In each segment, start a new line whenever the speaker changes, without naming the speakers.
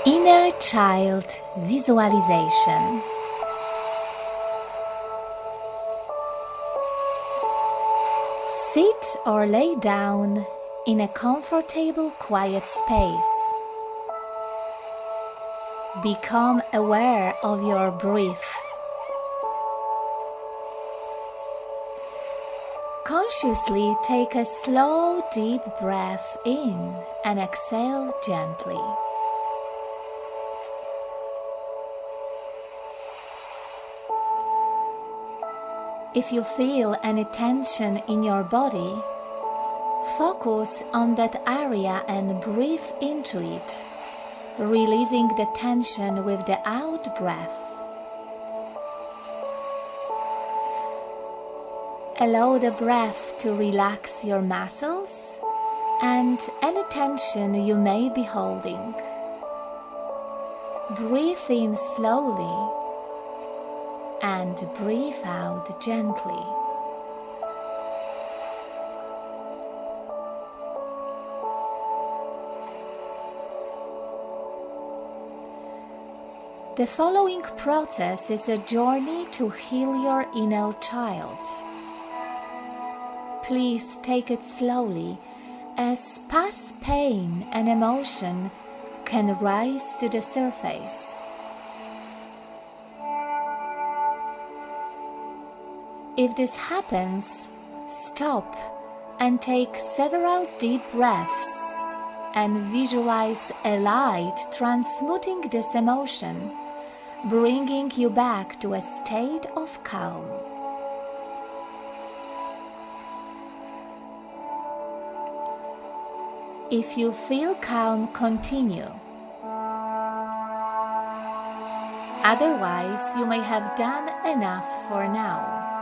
Inner Child Visualization. Sit or lay down in a comfortable, quiet space. Become aware of your breath. Consciously take a slow, deep breath in and exhale gently. If you feel any tension in your body, focus on that area and breathe into it, releasing the tension with the out breath. Allow the breath to relax your muscles and any tension you may be holding. Breathe in slowly and breathe out gently. The following process is a journey to heal your inner child. Please take it slowly, as past pain and emotion can rise to the surface. If this happens, stop and take several deep breaths and visualize a light transmuting this emotion, bringing you back to a state of calm. If you feel calm, continue. Otherwise, you may have done enough for now.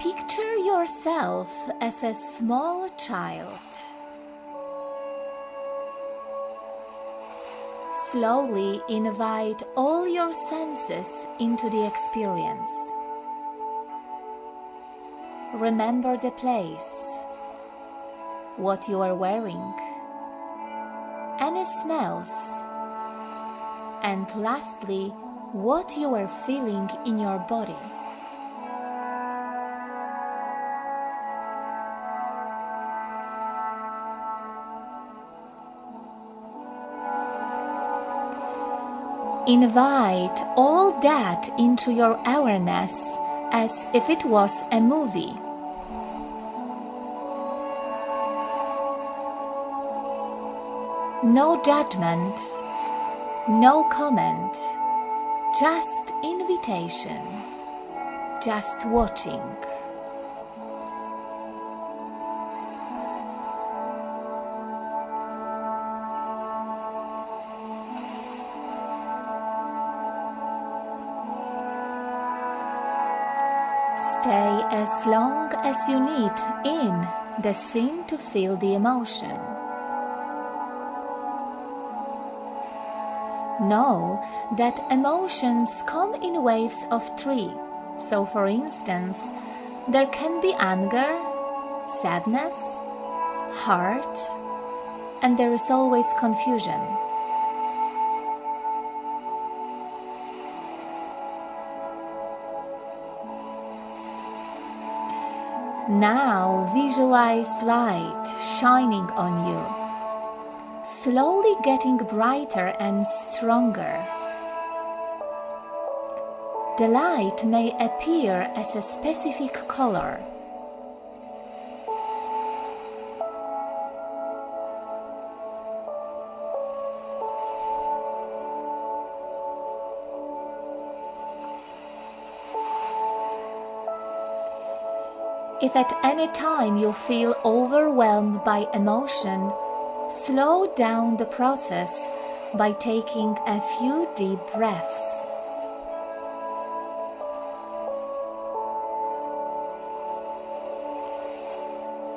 Picture yourself as a small child. Slowly invite all your senses into the experience. Remember the place, what you are wearing, any smells, and lastly, what you are feeling in your body. Invite all that into your awareness as if it was a movie. No judgment, no comment, just invitation, just watching. Stay as long as you need in the scene to feel the emotion. Know that emotions come in waves of 3. So for instance, there can be anger, sadness, hurt, and there is always confusion. Now visualize light shining on you, slowly getting brighter and stronger. The light may appear as a specific color. If at any time you feel overwhelmed by emotion, slow down the process by taking a few deep breaths.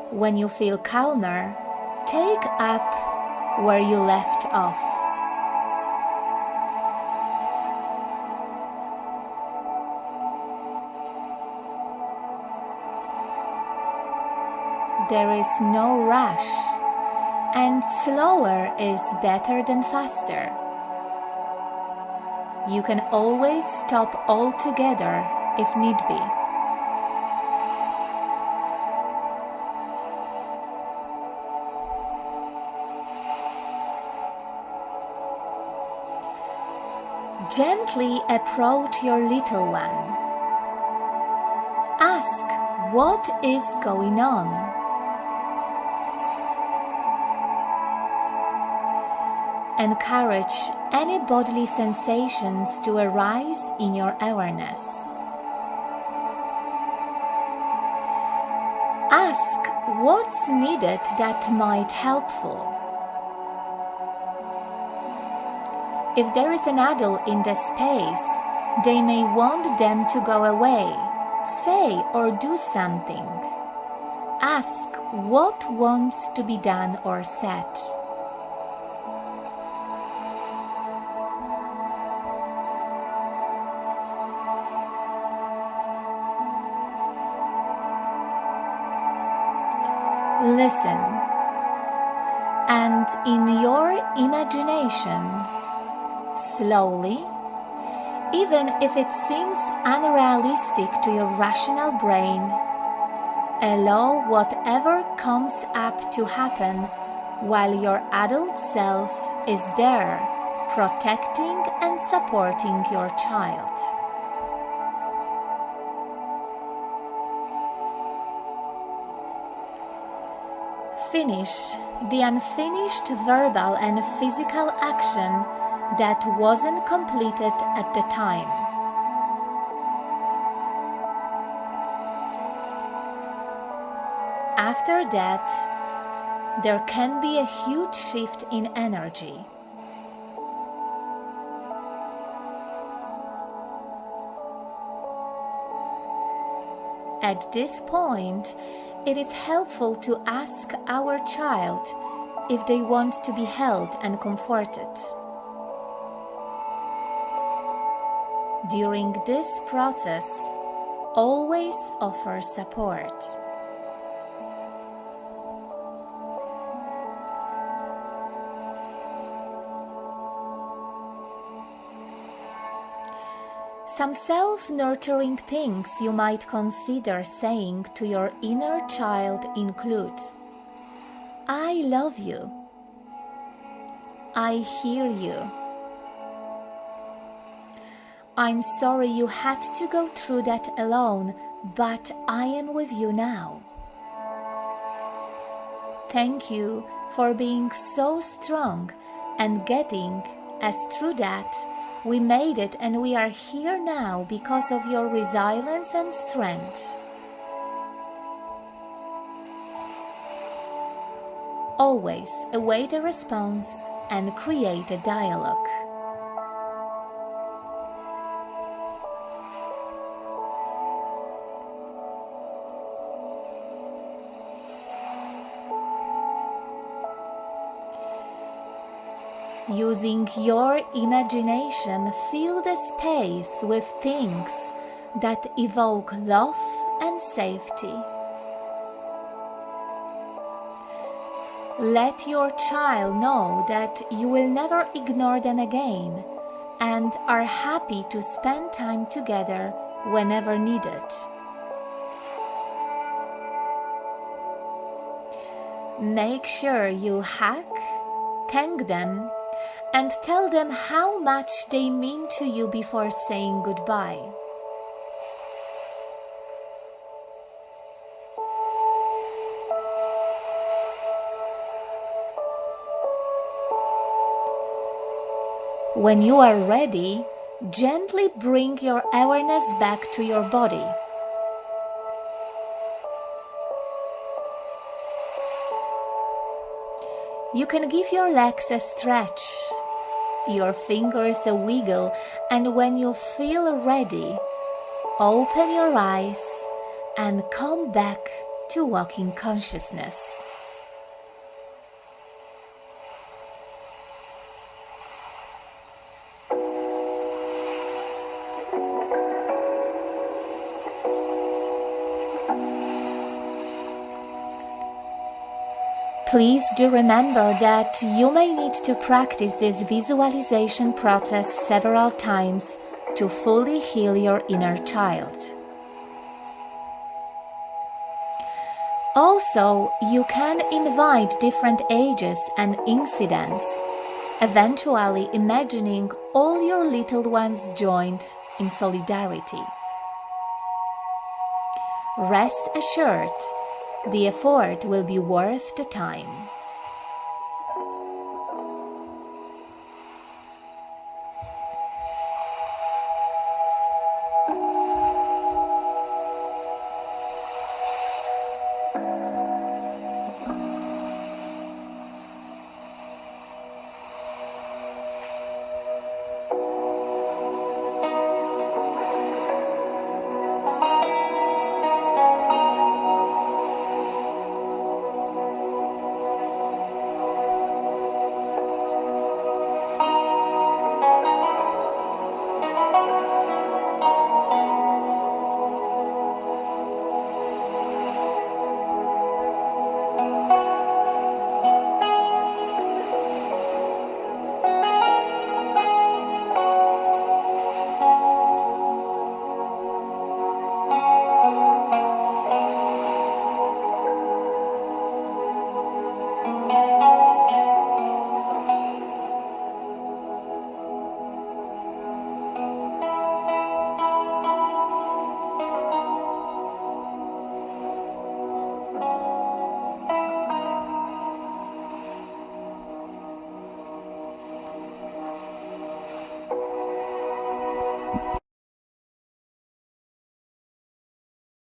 When you feel calmer, take up where you left off. there is no rush, and slower is better than faster. You can always stop altogether if need be. Gently approach your little one. Ask what is going on. Encourage any bodily sensations to arise in your awareness. Ask what's needed that might helpful. If there is an adult in the space, they may want them to go away, say or do something. Ask what wants to be done or said. Listen, and in your imagination, slowly, even if it seems unrealistic to your rational brain, allow whatever comes up to happen while your adult self is there, protecting and supporting your child. Finish the unfinished verbal and physical action that wasn't completed at the time. After that, there can be a huge shift in energy. At this point, it is helpful to ask our child if they want to be held and comforted. During this process, always offer support. Some self-nurturing things you might consider saying to your inner child include: I love you. I hear you. I'm sorry you had to go through that alone, but I am with you now. Thank you for being so strong and getting us through that. We made it and we are here now because of your resilience and strength. Always await a response and create a dialogue. Using your imagination, fill the space with things that evoke love and safety. Let your child know that you will never ignore them again and are happy to spend time together whenever needed. Make sure you hug, thank them, and tell them how much they mean to you before saying goodbye. When you are ready, gently bring your awareness back to your body. You can give your legs a stretch, your fingers a wiggle, and when you feel ready, open your eyes and come back to walking consciousness. Please do remember that you may need to practice this visualization process several times to fully heal your inner child. Also, you can invite different ages and incidents, eventually imagining all your little ones joined in solidarity. Rest assured, the effort will be worth the time.